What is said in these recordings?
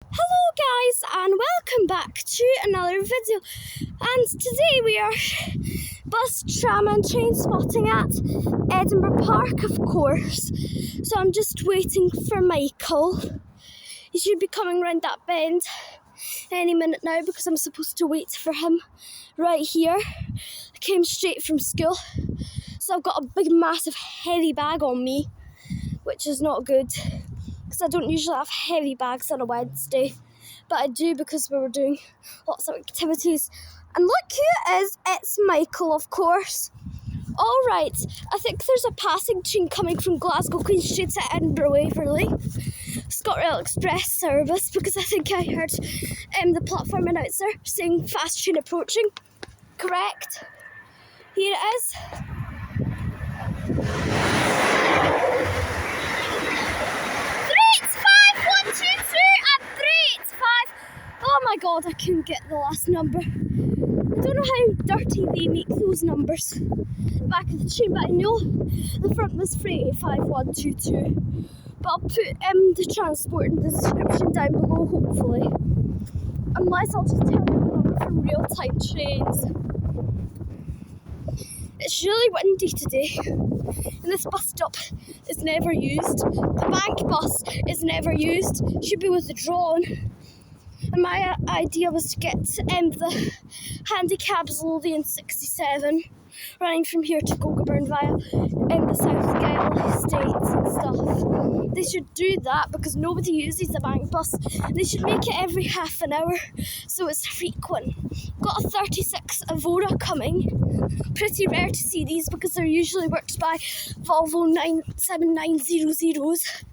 Hello guys and welcome back to another video, and today we are bus, tram and train spotting at Edinburgh Park, of course. So I'm just waiting for Michael. He should be coming round that bend any minute now because I'm supposed to wait for him right here. I came straight from school, so I've got a big massive heavy bag on me, which is not good because I don't usually have heavy bags on a Wednesday, but I do because we were doing lots of activities. And look who it is, it's Michael, of course. Alright, I think there's a passing train coming from Glasgow Queen Street to Edinburgh Waverley. ScotRail Express service, because I think I heard the platform announcer saying fast train approaching. Correct. Here it is. Oh my god, I couldn't get the last number. I don't know how dirty they make those numbers back of the train, but I know the front was 35122. But I'll put the transport in the description down below, hopefully. Unless I'll just tell you the number from real-time trains. It's really windy today, and this bus stop is never used. The bank bus is never used, should be withdrawn. And my idea was to get the handicapped Lothian 67 running from here to Gogarburn via the South Gale estates and stuff. They should do that because nobody uses the bank bus. They should make it every half an hour so it's frequent. Got a 36 Avora coming. Pretty rare to see these because they're usually worked by Volvo 97900s.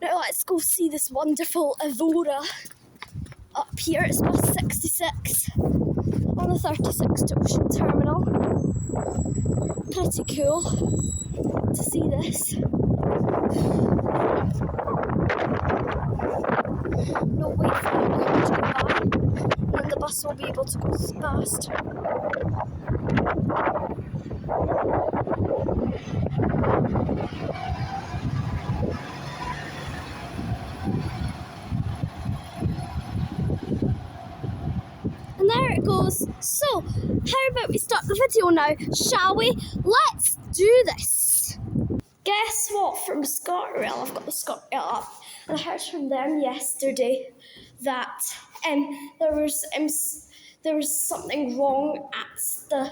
Now let's go see this wonderful Avora. Up here it's bus 66 on the 36 to Ocean Terminal. Pretty cool to see this. No, wait for that car to go by, and the bus will be able to go past. And there it goes. So, how about we start the video now, shall we? Let's do this. Guess what? From ScotRail, I've got the ScotRail up, and I heard from them yesterday that there was something wrong at the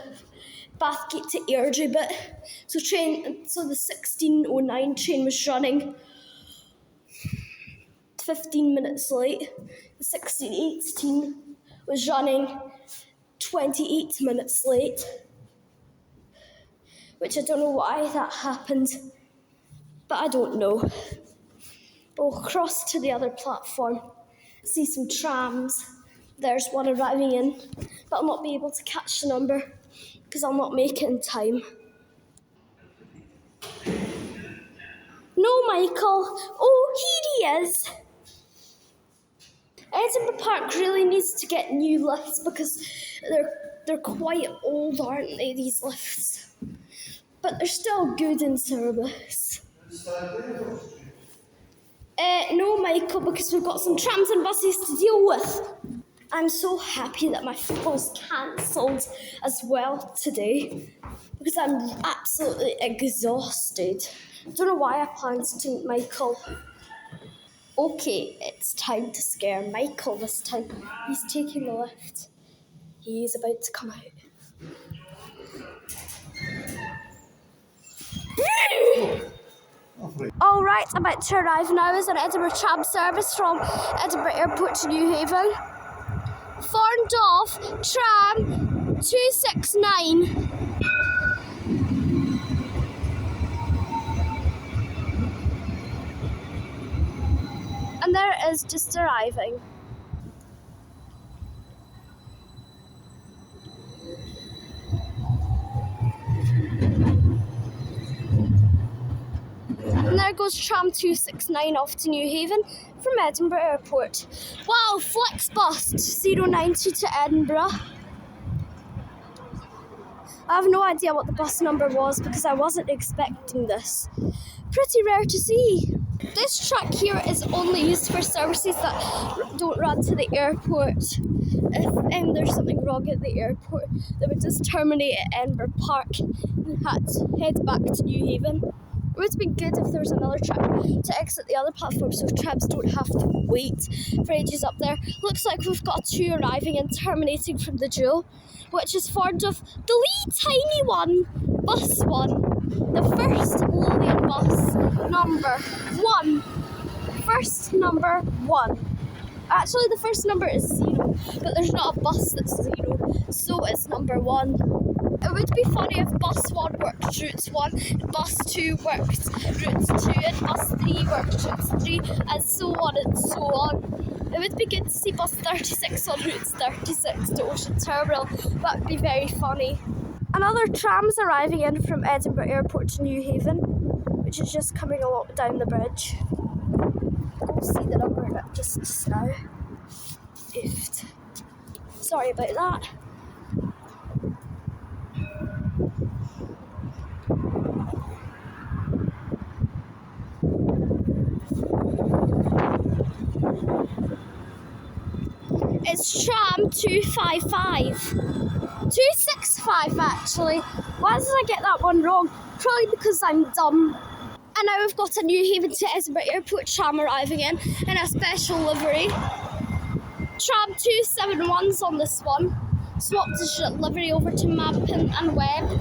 Bathgate to Airdrie bit. So the 1609 train was running 15 minutes late. The 1618 was running 28 minutes late, which I don't know why that happened, but I don't know. We'll cross to the other platform, see some trams. There's one arriving in, but I'll not be able to catch the number because I'll not make it in time. No, Michael. Oh, here he is. Edinburgh Park really needs to get new lifts because they're quite old, aren't they, these lifts? But they're still good in service. No, Michael, because we've got some trams and buses to deal with. I'm so happy that my football's cancelled as well today because I'm absolutely exhausted. I don't know why I planned to meet Michael. Okay, it's time to scare Michael this time. He's taking the lift. He is about to come out. Alright, about to arrive now is an Edinburgh tram service from Edinburgh Airport to Newhaven. Formed off tram 269. And there it is, just arriving. And there goes tram 269 off to Newhaven from Edinburgh Airport. Wow, Flixbus 090 to Edinburgh. I have no idea what the bus number was because I wasn't expecting this. Pretty rare to see. This track here is only used for services that don't run to the airport. If there's something wrong at the airport, they would just terminate at Edinburgh Park and had to head back to New Haven. It would be good if there was another track to exit the other platform so trams don't have to wait for ages up there. Looks like we've got two arriving and terminating from the Jewel, which is formed of the wee tiny one, bus one, the first Lothian bus, number 1. First number 1. Actually, the first number is 0, but there's not a bus that's 0, so it's number 1. It would be funny if bus 1 worked routes 1, and bus 2 worked routes 2, and bus 3 worked routes 3, and so on and so on. It would be good to see bus 36 on routes 36 to Ocean Terminal. That would be very funny. Another tram's arriving in from Edinburgh Airport to New Haven, which is just coming along down the bridge. We'll see the number just now. Oofed. Sorry about that. It's tram 255. 265 actually. Why did I get that one wrong? Probably because I'm dumb. And now we've got a New Haven to Edinburgh Airport tram arriving in a special livery. Tram 271's on this one. Swapped the livery over to Mappin and Webb.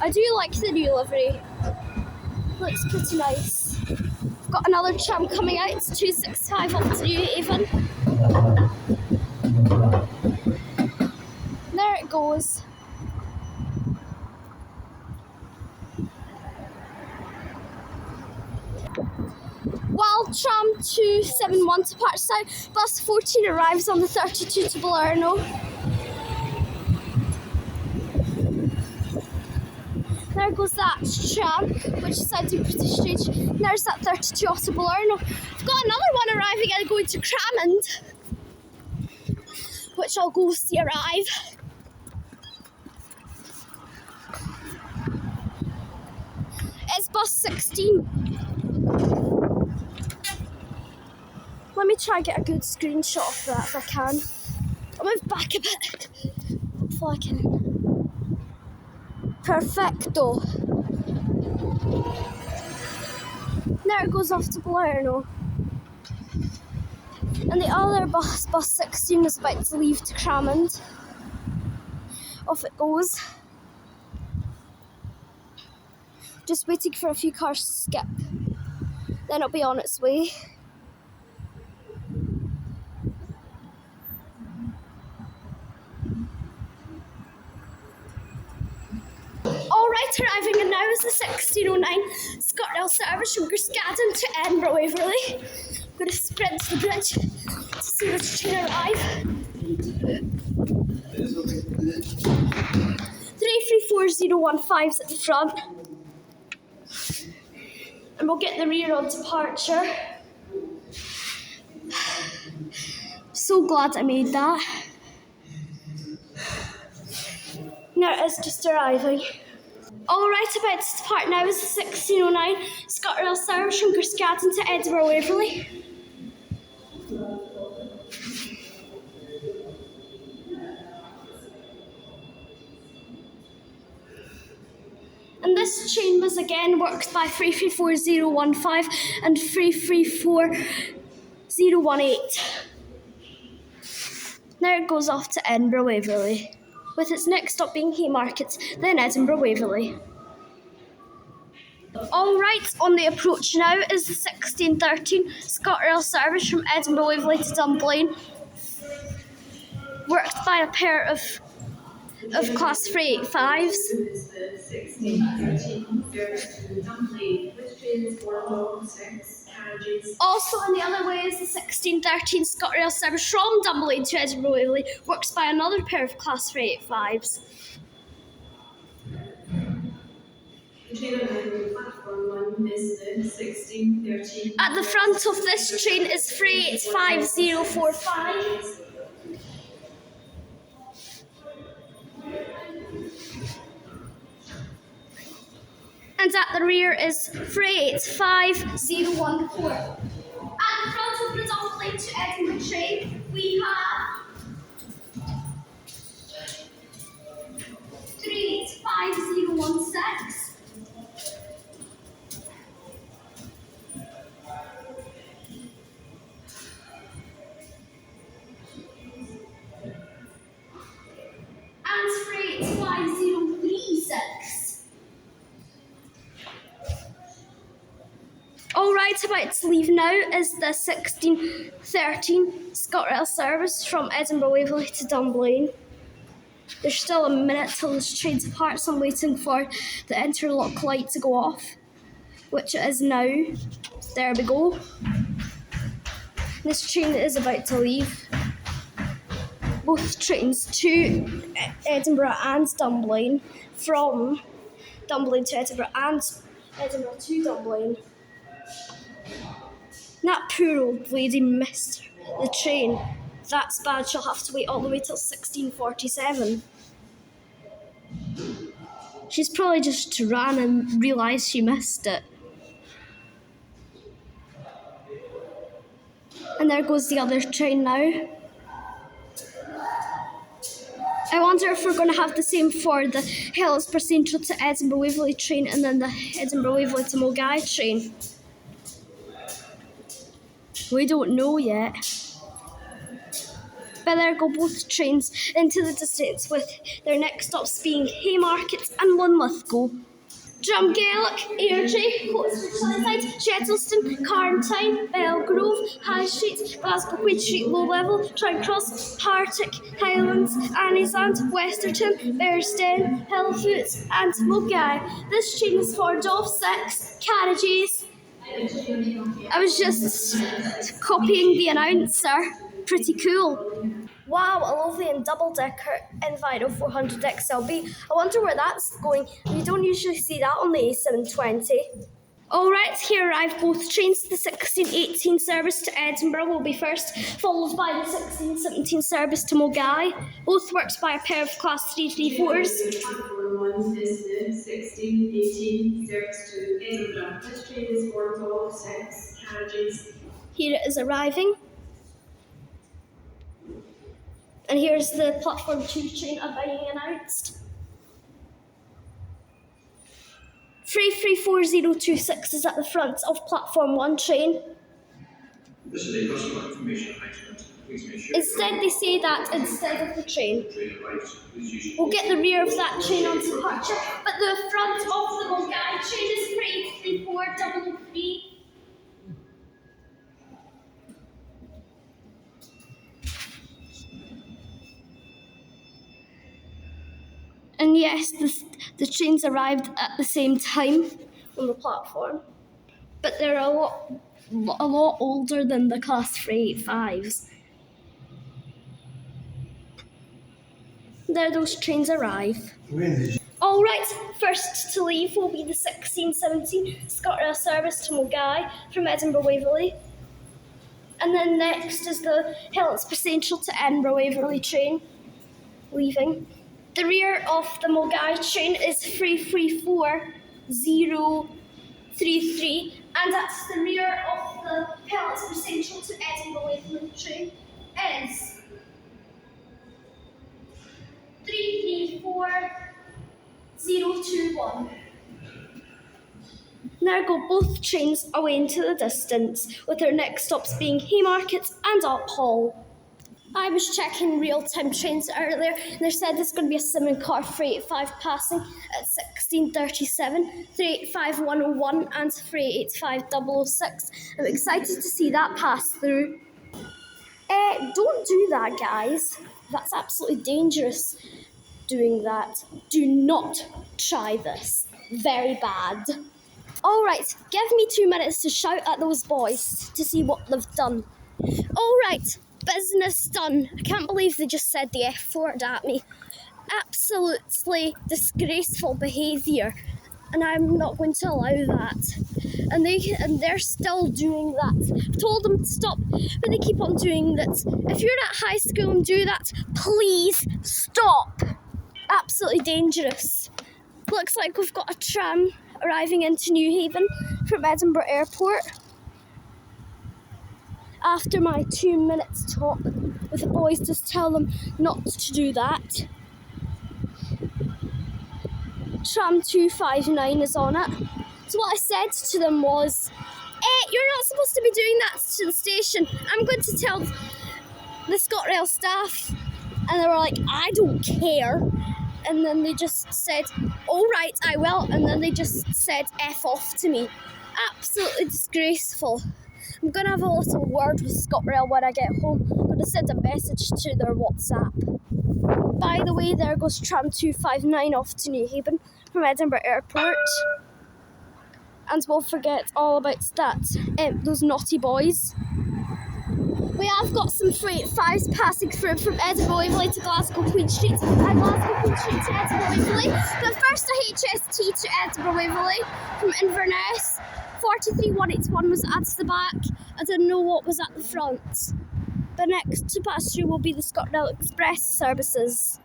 I do like the new livery. Looks pretty nice. We've got another tram coming out. It's 265 up to New Haven. There it goes. While tram 271 to Parkside, bus 14 arrives on the 32 to Balerno. There goes that tram, which is heading pretty strange. There's that 32 off to Balerno. I've got another one arriving and going to Cramond, which I'll go see arrive. It's bus 16. Let me try and get a good screenshot of that if I can. I'll move back a bit. Hopefully I can. Perfecto. There it goes off to Balerno. And the other bus 16, is about to leave to Cramond. Off it goes. Just waiting for a few cars to skip. Then it'll be on its way. Alright, arriving and now is the 1609 ScotRail service from Groscaden to Edinburgh Waverley. I'm going to sprint to the bridge to see this train arrive. 334015's at the front. And we'll get the rear on departure. So glad I made that. Now it is just arriving. Alright, about to depart now is the 1609 ScotRail service from Groscaden to Edinburgh Waverley. And this train was again worked by 334015 and 334018. Now it goes off to Edinburgh Waverley, with its next stop being Haymarket, then Edinburgh Waverley. Alright, on the approach now is the 1613 ScotRail service from Edinburgh Waverley to Dunblane, worked by a pair of class 385s. Also on the other way is the 1613 ScotRail service from Dunblane to Edinburgh Waverley, worked by another pair of class 385s. At the front of this train is 385045. And at the rear is 385014. At the front of the Dunblane to Edinburgh train, we have 385016. And 385036. Alright, about to leave now is the 1613 ScotRail service from Edinburgh Waverley to Dunblane. There's still a minute till this train departs. So I'm waiting for the interlock light to go off, which it is now. There we go. This train is about to leave. Both trains to Edinburgh and Dunblane, from Dunblane to Edinburgh and Edinburgh to Dunblane. That poor old lady missed the train. That's bad, she'll have to wait all the way till 1647. She's probably just ran and realised she missed it. And there goes the other train now. I wonder if we're going to have the same for the Hillsborough Central to Edinburgh Waverley train and then the Edinburgh Waverley to Mulgai train. We don't know yet. But there go both trains into the distance, with their next stops being Haymarket and Linlithgow. Drumgaelic, Airdrie, Cotswood, Sunnyside, Shettleston, Carntine, Belgrove, High Street, Glasgow Queen Street, Low Level, Charing Cross, Partick, Highlands, Anniesland, Westerton, Bearsden, Hillfoot and Mulgai. This train is for of 6 carriages. I was just copying the announcer. Pretty cool. Wow, a Lothian double-decker Enviro 400 XLB. I wonder where that's going. You don't usually see that on the A720. Alright, here arrive both trains. The 1618 service to Edinburgh will be first, followed by the 1617 service to Mulgai. Both worked by a pair of Class 334s. Platform 1 is the 1618 service to Edinburgh. This train is for all 6 carriages. Here it is arriving. And here's the platform 2 train being announced. 334026 is at the front of platform 1 train. This is a customer information announcement. Please make sure. Instead, they say that instead of the train. We'll get the rear of that train on departure, but the front of the Mulgai train is 33433. And yes, the trains arrived at the same time on the platform, but they're a lot older than the Class 385s. There those trains arrive. Alright, first to leave will be the 1617 ScotRail service to Mulgai from Edinburgh Waverley. And then next is the Hillsborough Central to Edinburgh Waverley train leaving. The rear of the Mulgai train is 334033, and at the rear of the Hillsborough Central to Edinburgh Waverley train is 334021. There go both trains away into the distance, with their next stops being Haymarket and Uphall. I was checking real-time trains earlier, and they said there's going to be a Simon-Car 385 passing at 1637, 385101 and 385006. I'm excited to see that pass through. Don't do that, guys. That's absolutely dangerous, doing that. Do not try this. Very bad. Alright, give me 2 minutes to shout at those boys to see what they've done. Alright. Business done. I can't believe they just said the F word at me. Absolutely disgraceful behaviour, and I'm not going to allow that. And they're still doing that. I've told them to stop, but they keep on doing that. If you're at high school and do that, please stop. Absolutely dangerous. Looks like we've got a tram arriving into New Haven from Edinburgh Airport. After my 2 minutes talk with the boys, just tell them not to do that. Tram 259 is on it. So what I said to them was, you're not supposed to be doing that to the station. I'm going to tell the ScotRail staff. And they were like, I don't care. And then they just said, all right, I will. And then they just said F off to me. Absolutely disgraceful. I'm going to have a little word with ScotRail when I get home. I'm going to send a message to their WhatsApp. By the way, there goes tram 259 off to New Haven from Edinburgh Airport. And we'll forget all about that, those naughty boys. We have got some freight 5s passing through from Edinburgh Waverley to Glasgow Queen Street and Glasgow Queen Street to Edinburgh Waverley. But first a HST to Edinburgh Waverley from Inverness. 43181 was at the back. I didn't know what was at the front. The next to pass through will be the ScotRail Express services.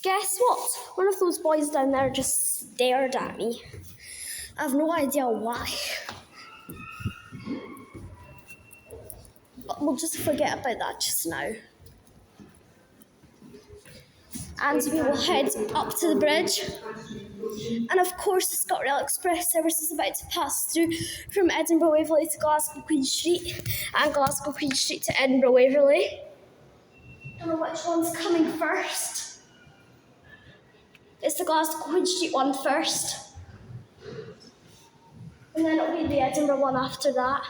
Guess what? One of those boys down there just stared at me. I have no idea why. But we'll just forget about that just now. And we will head up to the bridge. And of course the ScotRail Express service is about to pass through from Edinburgh Waverley to Glasgow Queen Street and Glasgow Queen Street to Edinburgh Waverley. Don't know which one's coming first. It's the Glasgow Queen Street one first. And then it'll be the Edinburgh one after that.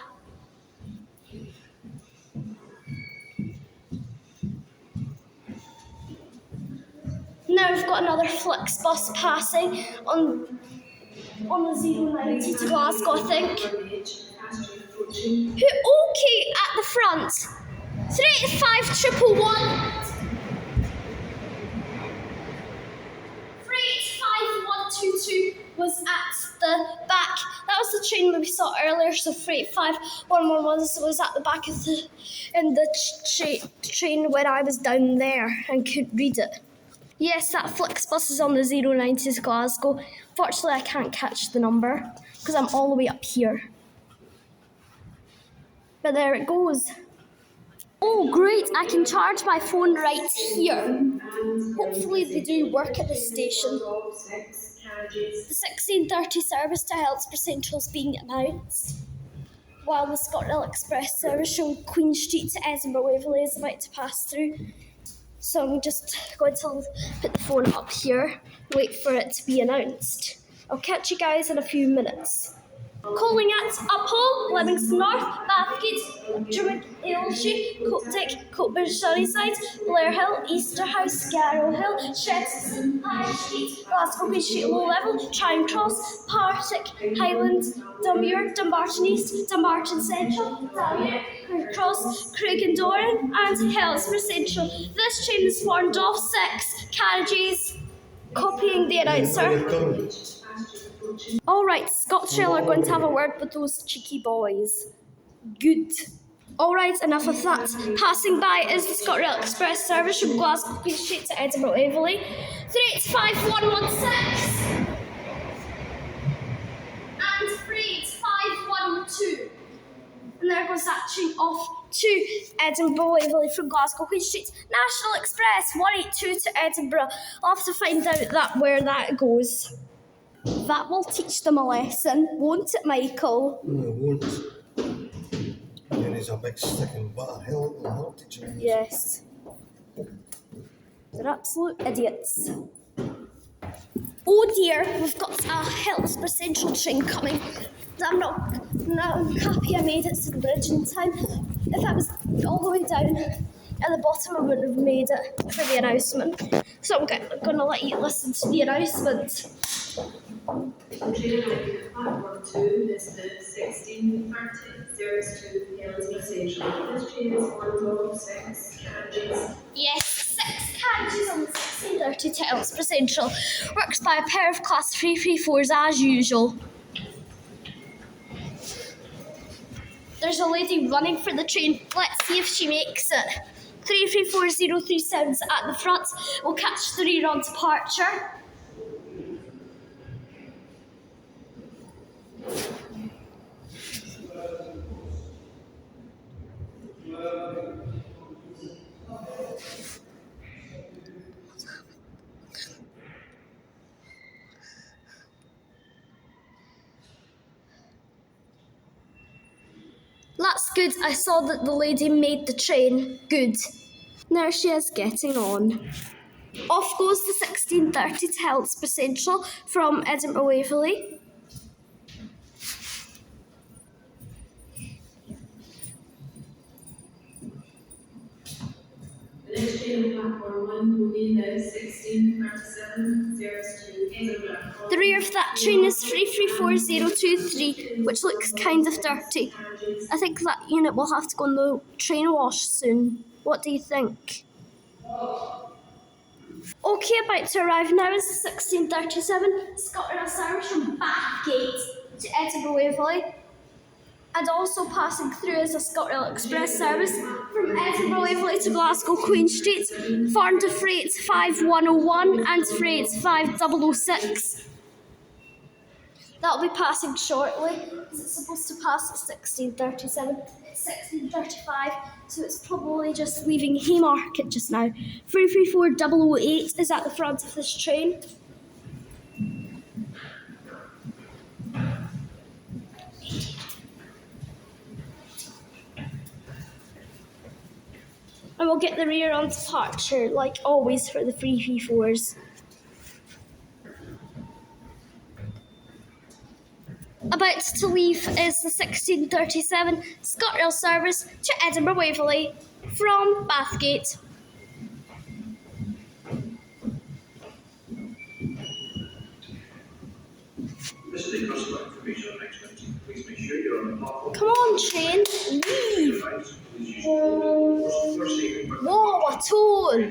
Now we've got another Flix bus passing on the 090 to Glasgow, I think. Okay, at the front. 385 385 122 was at the back. That was the train we saw earlier, so 385 was at the back of the train when I was down there and couldn't read it. Yes, that Flix bus is on the 090 to Glasgow. Fortunately, I can't catch the number because I'm all the way up here. But there it goes. Oh, great, I can charge my phone right here. Hopefully they do work at the station. The 16:30 service to Hillsborough Central is being announced, while the ScotRail Express service from Queen Street to Edinburgh Waverley is about to pass through. So I'm just going to put the phone up here, wait for it to be announced. I'll catch you guys in a few minutes. Calling at Uphall, Livingston North, Bathgate, Drummond, Aylshire, Coptic, Coatbridge, Sunnyside, Blair Hill, Easterhouse, Scarrow Hill, Shetson, High Street, Glasgow Queen Street Low Level, Charing Cross, Partick, Highland, Dunmuir, Dumbarton East, Dumbarton Central, Dunmuir, Cross, Craigyendoran and Hillsborough Central. This train is formed of 6 carriages. Copying the announcer. Alright, ScotRail are going to have a word with those cheeky boys. Good. Alright, enough of that. Passing by is the ScotRail Express service from Glasgow Queen Street to Edinburgh Waverley. 385 116 and 385 112. And there goes that train off to Edinburgh Waverley from Glasgow Queen Street. National Express 182 to Edinburgh. I'll have to find out where that goes. That will teach them a lesson, won't it, Michael? No, it won't. There is a big stick and butter hill and that'll teach them. Yes. They're absolute idiots. Oh dear, we've got a Hillsborough Central train coming. I'm happy I made it to the bridge in time. If I was all the way down at the bottom, I wouldn't have made it for the announcement. So I'm going to let you listen to the announcement. Platform 2 is the 16:30 service to Hillsborough Central. This train is formed of 6 carriages. Yes, 6 carriages on the 16:30 to Hillsborough Central. Works by a pair of class 334s as usual. There's a lady running for the train. Let's see if she makes it. 334037's at the front. We'll catch the rerun departure. good. I saw that the lady made the train. Good. There she is getting on. Off goes the 16:30 to Hillsborough Central from Edinburgh Waverley. The next train on platform 1 will be the 16:37 to Edinburgh. The rear of that train is 334023, which looks kind of dirty. I think that unit will have to go on the train wash soon. What do you think? Okay, about to arrive now is the 16:37 ScotRail service from Bathgate to Edinburgh Waverley. And also passing through is a ScotRail Express service from Edinburgh Waverley to Glasgow Queen Street, foreign to freight 5101 and freight 5006. That'll be passing shortly, because it's supposed to pass at 16:37. It's 16:35, so it's probably just leaving Haymarket just now. 334008 is at the front of this train. And we'll get the rear on departure, like always for the 334s. About to leave is the 16:37 ScotRail service to Edinburgh Waverley from Bathgate. This is a customer information announcement. Please make sure you're on the platform. Come on, train, leave! Whoa, a tone!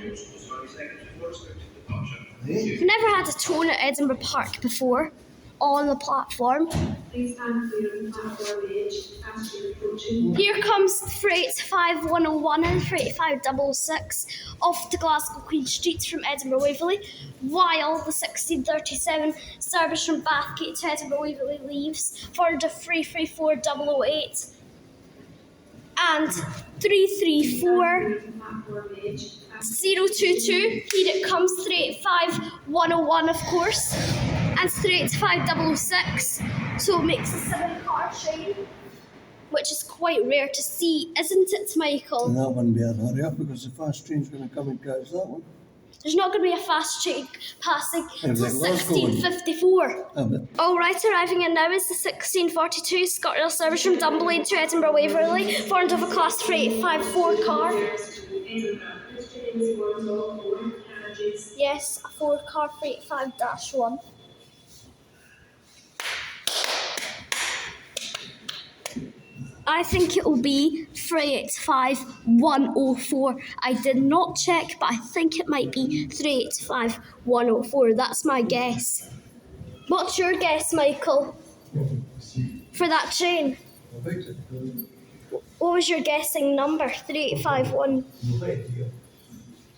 I've never had a tone at Edinburgh Park before, on the platform. Please stand clear of the platform edge. Passenger approaching. Here comes freight 5101 and freight 5006 off to Glasgow Queen Street from Edinburgh Waverley, while the 16:37 service from Bathgate to Edinburgh Waverley leaves for the 334008 and 334 Platform edge. 022. Here it comes 385-101, of course, and 385-006. So it makes a 7-car train, which is quite rare to see, isn't it, Michael? And that one be a hurry up because the fast train's going to come and catch that one. There's not going to be a fast train passing until Everything was going. 16:54. All right, arriving in now is the 16:42 ScotRail service from Dunblane to Edinburgh Waverley, formed of a class freight 54 car. This train is one of 4 carriages. Yes, a 4-car freight 5-1. I think it will be freight 5104. I did not check, but I think it might be freight 5104. That's my guess. What's your guess, Michael, for that train? What was your guessing number? 3851.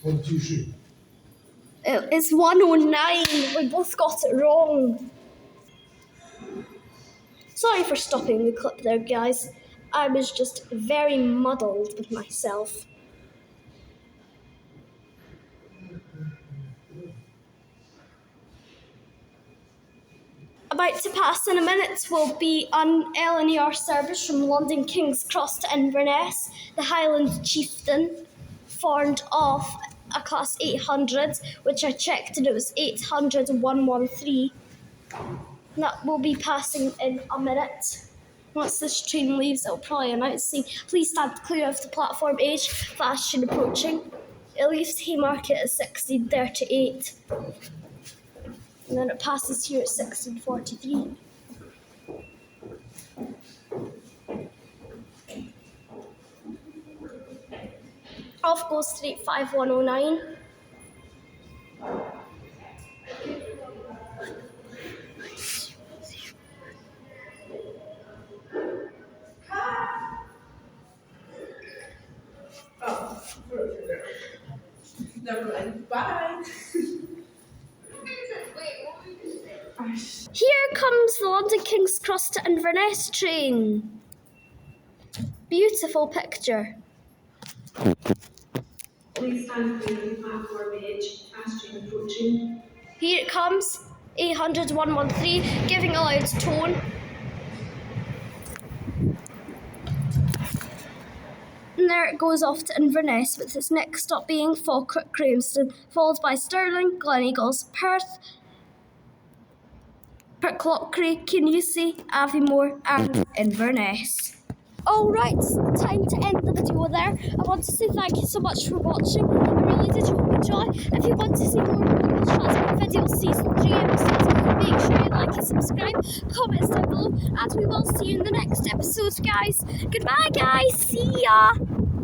123. It's 109. We both got it wrong. Sorry for stopping the clip there, guys. I was just very muddled with myself. About to pass in a minute will be an LNER service from London King's Cross to Inverness, the Highland Chieftain, formed of a class 800, which I checked and it was 800-113. That will be passing in a minute. Once this train leaves, it'll probably announce saying, please stand clear of the platform edge, fast train approaching. It leaves Haymarket at 16:38. And then it passes here at 16:43. Off goes 385-109. Never mind. Bye. Here comes the London King's Cross to Inverness train. Beautiful picture. Please stand clear of the platform edge. Fast train approaching. Here it comes, 800-113, giving a loud tone. there it goes off to Inverness, with its next stop being Falkirk Grahamston, followed by Stirling, Gleneagles, Perth, Pirclockery, Kingussie, Aviemore and Inverness. Alright, time to end the video there. I want to say thank you so much for watching. I really did hope you enjoy. If you want to see more local transport videos, season 3 episodes, make sure you like and subscribe, comments down below, and we will see you in the next episode, guys. Goodbye, guys. See ya.